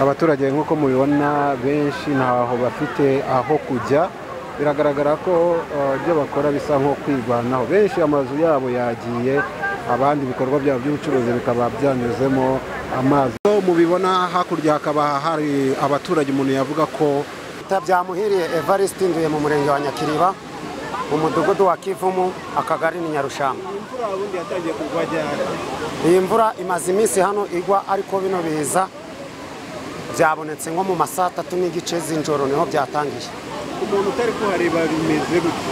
abaturage nk'uko mubibona benshi ntaho bafite aho kujya, biragaragara ko ibyo bakora bisa nko kwirwanaho. Benshi amazu yabo yagiye, abandi ibikorwa byabo by'ubucuruzi bikaba byanyuzemo amazi. Mubibona hakurya hakaba hari abaturage, umuntu yavuga ko Byamuhiriye Evariste nduye mu murenge wa Nyakiriba, mu mudugudu wa Kivumu, akagari ni Nyarushamba. imvura ubundi yatangiye kugwa ryari? Iyi mvura imaze iminsi hano igwa, ariko bino biza byabonetse nko mu masaa 3 n'igice z'ijoro niho byatangiye. Umuntu utari kuhareba bimeze gute?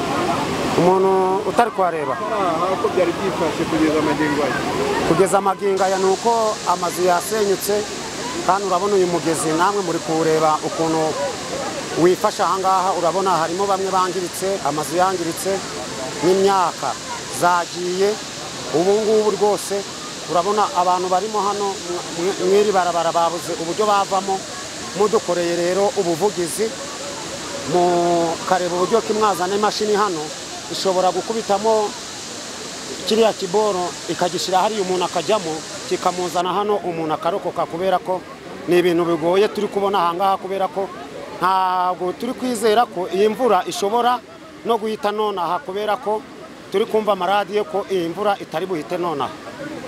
Umuntu utari kuhareba uko byari byifashe kugeza amagingo aya nuko amazu yasenyutse, kandi urabona uyu mugezi namwe muri kuwureba ukuntu wifasha ahangaha. Urabona harimo bamwe bangiritse, amazu yangiritse n'imyaka zagiye. Ubu ngubu rwose urabona abantu barimo hano mwiri barabara babuze uburyo bavamo. Mudukoreye rero ubuvugizi mu kareba uburyo kimwazana imashini hano ishobora gukubitamo kiriya kiboro ikagishyira hariya umuntu akajyamo kikamuzana hano umuntu akarokoka, kubera ko ni ibintu bigoye turi kubona ahangaha, kubera ko ntabwo turi kwizera ko iyi mvura ishobora no guhita nonaha, kubera ko turi kumva amaradiyo ko iyi mvura itari buhite nonaha.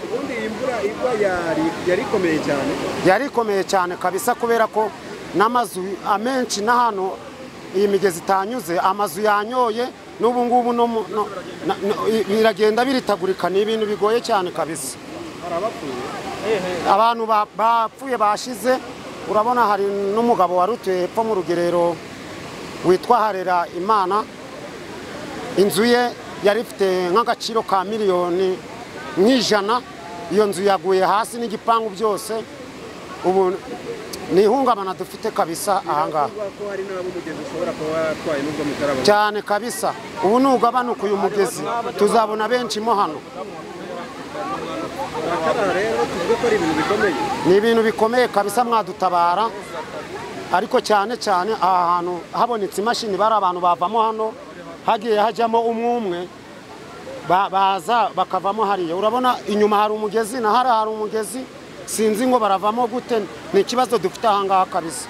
Ubundi iyi mvura igwa yari ikomeye cyane, yari ikomeye cyane kabisa, kubera ko n'amazu amenshi na hano iyi migezi itanyuze amazu yanyoye, n'ubu ngubu biragenda biritagurika. Ni ibintu bigoye cyane kabisa. Abantu bapfuye bashize. Urabona hari n'umugabo warutuye hepfo mu Rugerero witwa Harera Imana, inzu ye yari ifite nk'agaciro ka miliyoni nk'ijana. Iyo nzu yaguye hasi n'igipangu byose. Ubu ni ihungabana dufite kabisa ahangaha cyane kabisa. Ubu nugabanuka uyu mugezi tuzabona benshi mo hano. Ni ibintu bikomeye kabisa, mwadutabara. Ariko cyane cyane aha hantu habonetse imashini, bari abantu bavamo hano, hagiye hajyamo umwe baza bakavamo hariya. Urabona inyuma hari umugezi na hari umugezi, sinzi ngo baravamo gute. Ni ikibazo dufite ahangaha kabisa.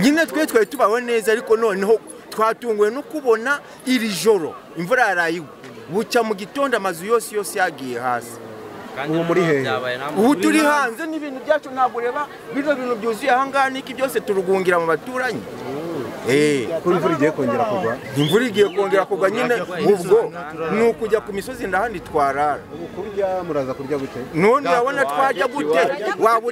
Nyine twari tubaho neza, ariko noneho twatunguwe no kubona iri joro imvura yarayigwa, bucya mu gitondo amazu yose yagiye hasi. Ubu muri hehe? Ubu turi hanze n'ibintu byacu ntabwo ureba, bino bintu byuzuye ahangaha niki byose turugungira mu baturanyi. Ko imvura igiye kongera kugwa? Imvura igiye kongera kugwa nyine, ubwo ni ukujya ku misozi ndahandi twarara. Ubu kurya muraza kurya gute? None urabona twajya gute? Waba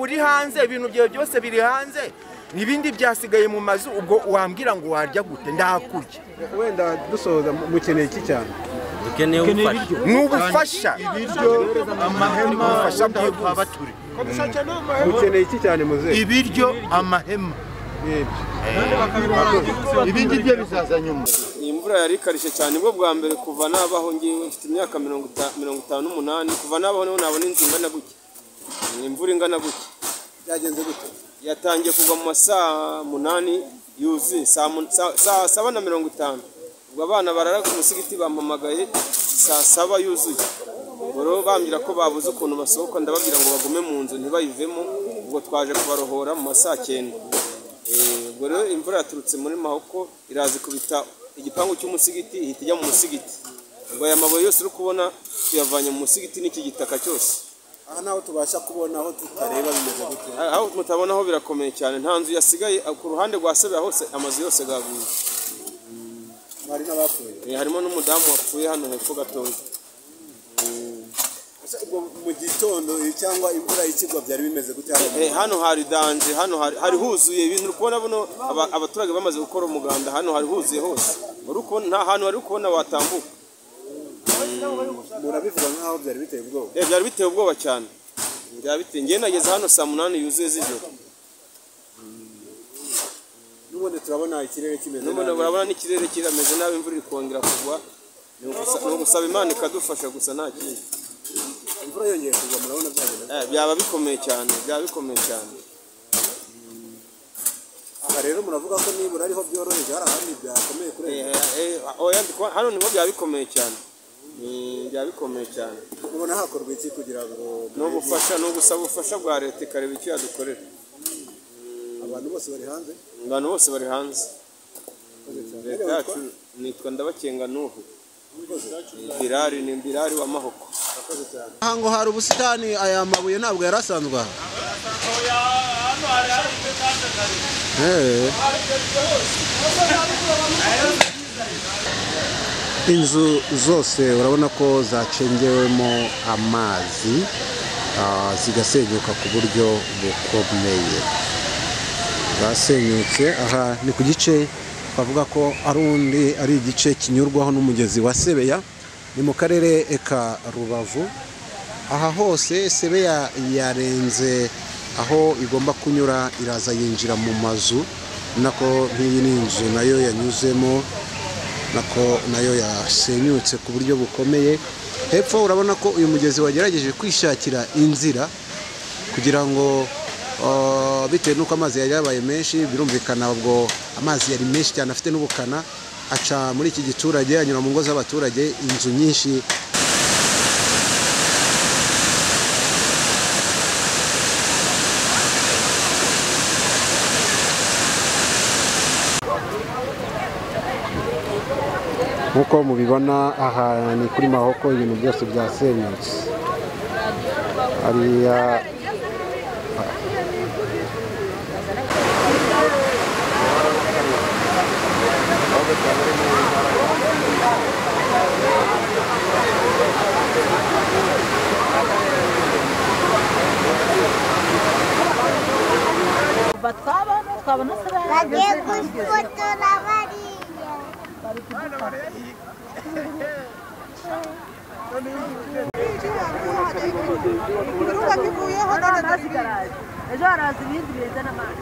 uri hanze ibintu byawe byose biri hanze, ibindi byasigaye mu mazu, ubwo wambwira ngo warya gute? Ndakurya. Wenda dusoza, mukeneye iki cyane? N'ubufasha, ibiryo, amahema, ubufasha bw'abaturi. Mukeneye iki cyane muzehe? Ibiryo, amahema. Ibindi byo bizaza nyuma. Iyi mvura yari ikarishye cyane, bwo bwa mbere kuva nabaho ngiye mfite imyaka 58, kuva nabaho niho nabona inzu ingana gutya. Imvura ingana gutya. Byagenze gute? Yatangiye kugwa mu masaa 8 yuzuye, saa 7:50. Ubwo abana barara ku musigiti bampamagaye saa 7 yuzuye. Boro bambira ko babuze ukuntu basohoka, ndababwira ngo bagume mu nzu ntibayivemo. Ubwo twaje kubarohora mu masaa 9. Ubwo rero imvura yaturutse muri Mahoko irazi kubita igipangu cy'umusigiti, ihita ijya mu musigiti. Ubwo aya mabuye yose uri kubona tuyavanye mu musigiti n'iki gitaka cyose. Aha naho tubasha kubona aho tutareba bimeze gute? Aho mutabona aho birakomeye cyane, nta nzu yasigaye ku ruhande rwa Sebera, hose amazu yose gaguye. Hari n'abapfuye? Harimo n'umudamu wapfuye hano hepfo gatoya. Ubwo mu gitondo cyangwa imvura ikigwa byari bimeze gute? Hano hari danje, hano hari huzuye ibintu. Uri kubona buno abaturage bamaze gukora umuganda, hano hari huzuye hose. Uri kubona nta hantu hari kubona watambuka. Murabivuga nkaho byari biteye ubwoba? Byari biteye ubwoba cyane. Ngiye nageze hano saa 8 yuzuye z'ijoro. N'ubundi turabona ikirere kimeze nabi. Urabona n'ikirere kirameze nabi, imvura iri kongera kugwa. Ni ugusaba Imana ikadufasha gusa nta kindi. Imvura yongeye kugwa, murabona byagenda? Byaba bikomeye cyane, Aha rero muravuga ko nibura ariho byoroheje, hari ahandi byakomeye kurenga? Hano niho byaba bikomeye cyane. byaba bikomeye cyane. ubona hakorwa iki kugira ngo n'ubufasha no gusaba ubufasha bwa leta ikareba icyo yadukorera. abantu bose bari hanze? Abantu bose bari hanze. Leta yacu nitwa Ndabakenga Nuhu. Ni Birari wa Mahoko. Aha ngo hari ubusitani, aya mabuye ntabwo yarasanzwe aha. Inzu zose urabona ko zacengewemo amazi zigasenyuka ku buryo bukomeye. Zasenyutse aha ni ku gice bavuga ko ari igice kinyurwaho n'umugezi wa Sebeya, ni mu karere ka Rubavu. Aha hose Sebeya yarenze aho igomba kunyura, iraza yinjira mu mazu, nako nk'iyi ni inzu nayo yanyuzemo, nako nayo yasenyutse ku buryo bukomeye. Hepfo urabona ko uyu mugezi wagerageje kwishakira inzira kugira ngo bitewe n'uko amazi yari yabaye menshi, birumvikana ubwo amazi yari menshi cyane afite n'ubukana, aca muri iki giturage anyura mu ngo z'abaturage, inzu nyinshi. Nk'uko mubibona aha ni kuri Mahoko, ibintu byose byasenyutse. Hariya bagiye gufotora bariya. ejo haraza ibindi bizana amazi.